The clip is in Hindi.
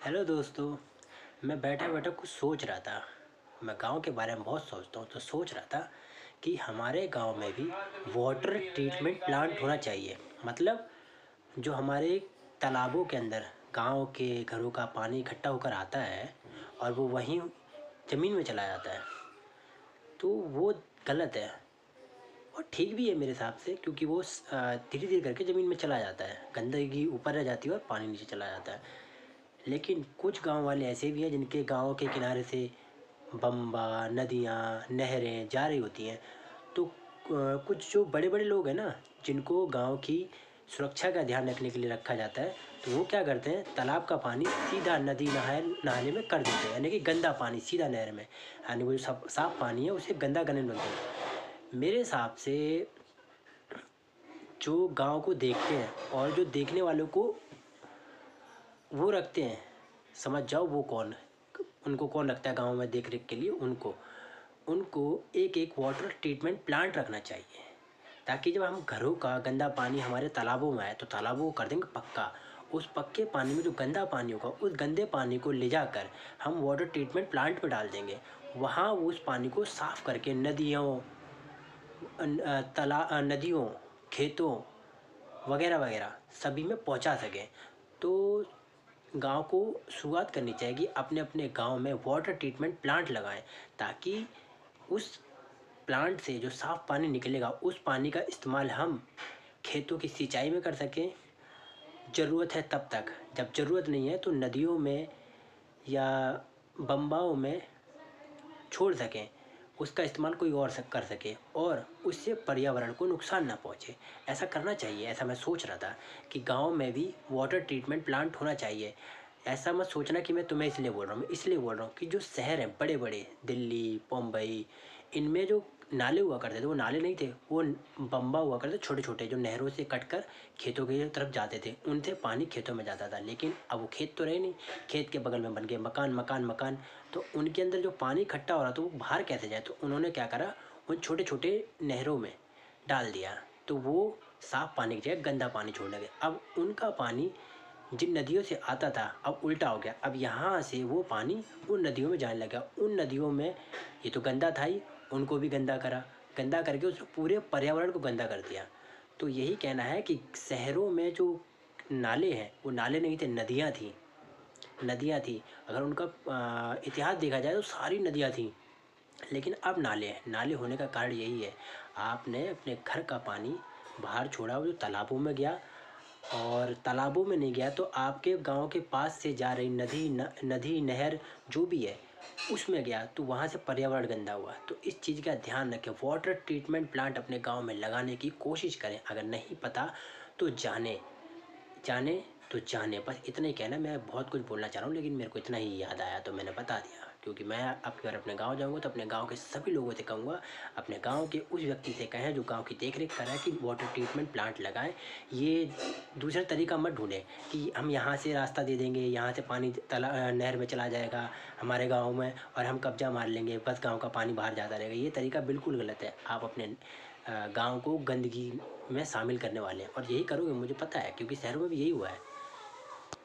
हेलो दोस्तों। मैं बैठा बैठा कुछ सोच रहा था। मैं गांव के बारे में बहुत सोचता हूँ, तो सोच रहा था कि हमारे गांव में भी वाटर ट्रीटमेंट प्लांट होना चाहिए। मतलब जो हमारे तालाबों के अंदर गांव के घरों का पानी इकट्ठा होकर आता है और वो वहीं ज़मीन में चला जाता है, तो वो गलत है। और ठीक भी है मेरे हिसाब से, क्योंकि वो धीरे धीरे करके ज़मीन में चला जाता है, गंदगी ऊपर रह जाती है और पानी नीचे चला जाता है। लेकिन कुछ गांव वाले ऐसे भी हैं जिनके गांव के किनारे से बम्बा, नदियाँ, नहरें जा रही होती हैं। तो कुछ जो बड़े बड़े लोग हैं ना, जिनको गांव की सुरक्षा का ध्यान रखने के लिए रखा जाता है, तो वो क्या करते हैं, तालाब का पानी सीधा नदी नाले में कर देते हैं। यानी कि गंदा पानी सीधा नहर में, यानी वो जो साफ पानी है उसे गंदा करने लगते हैं। मेरे हिसाब से जो गांव को देखते हैं और जो देखने वालों को वो रखते हैं, समझ जाओ वो कौन है, उनको कौन रखता है गांव में देख रेख के लिए, उनको उनको एक एक वाटर ट्रीटमेंट प्लांट रखना चाहिए, ताकि जब हम घरों का गंदा पानी हमारे तालाबों में आए तो तालाबों को कर देंगे पक्का। उस पक्के पानी में जो गंदा पानी होगा, उस गंदे पानी को ले जाकर हम वाटर ट्रीटमेंट प्लांट में डाल देंगे। वहाँ उस पानी को साफ़ करके नदियों, नदियों, खेतों वगैरह वगैरह सभी में पहुँचा सकें। तो गांव को शुरुआत करनी चाहिए कि अपने अपने गांव में वाटर ट्रीटमेंट प्लांट लगाएं, ताकि उस प्लांट से जो साफ़ पानी निकलेगा उस पानी का इस्तेमाल हम खेतों की सिंचाई में कर सकें। ज़रूरत है तब तक, जब ज़रूरत नहीं है तो नदियों में या बम्बाओं में छोड़ सकें, उसका इस्तेमाल कोई और कर सके और उससे पर्यावरण को नुकसान ना पहुंचे। ऐसा करना चाहिए। ऐसा मैं सोच रहा था कि गांव में भी वाटर ट्रीटमेंट प्लांट होना चाहिए। ऐसा मत सोचना कि मैं तुम्हें इसलिए बोल रहा हूँ, मैं इसलिए बोल रहा हूँ कि जो शहर हैं बड़े बड़े, दिल्ली, मुंबई, इनमें जो नाले हुआ करते थे वो नाले नहीं थे, वो बम्बा हुआ करते छोटे छोटे, जो नहरों से कटकर खेतों की तरफ जाते थे, उनसे पानी खेतों में जाता था। लेकिन अब वो खेत तो रहे नहीं, खेत के बगल में बन गए मकान मकान मकान, तो उनके अंदर जो पानी इकट्ठा हो रहा था वो बाहर कैसे जाए। तो उन्होंने क्या करा, उन छोटे छोटे नहरों में डाल दिया, तो वो साफ़ पानी की जगह गंदा पानी छोड़ने लगे। अब उनका पानी जिन नदियों से आता था अब उल्टा हो गया, अब यहाँ से वो पानी उन नदियों में जाने लगा। उन नदियों में ये तो गंदा था ही, उनको भी गंदा करा, गंदा करके उसने पूरे पर्यावरण को गंदा कर दिया। तो यही कहना है कि शहरों में जो नाले हैं वो नाले नहीं थे, नदियाँ थी, नदियाँ थी। अगर उनका इतिहास देखा जाए तो सारी नदियाँ थीं। लेकिन अब नाले हैं। नाले होने का कारण यही है, आपने अपने घर का पानी बाहर छोड़ा, वो जो तालाबों में गया, और तालाबों में नहीं गया तो आपके गांव के पास से जा रही नदी नहर जो भी है उसमें गया, तो वहाँ से पर्यावरण गंदा हुआ। तो इस चीज़ का ध्यान रखें, वाटर ट्रीटमेंट प्लांट अपने गांव में लगाने की कोशिश करें। अगर नहीं पता तो जाने जाने तो जाने, बस इतना ही कहना। मैं बहुत कुछ बोलना चाह रहा हूँ, लेकिन मेरे को इतना ही याद आया तो मैंने बता दिया। क्योंकि मैं अब अगर अपने गांव जाऊंगा तो अपने गांव के सभी लोगों से कहूँगा, अपने गांव के उस व्यक्ति से कहें जो गांव की देख रेख कर रहा है, कि वाटर ट्रीटमेंट प्लांट लगाएं। ये दूसरा तरीका मत ढूंढें कि हम यहाँ से रास्ता दे देंगे, यहाँ से पानी नहर में चला जाएगा हमारे गाँव में और हम कब्जा मार लेंगे, बस गाँव का पानी बाहर जाता रहेगा। ये तरीका बिल्कुल गलत है। आप अपने गाँव को गंदगी में शामिल करने वाले हैं, और यही करोगे मुझे पता है, क्योंकि शहरों में भी यही हुआ है।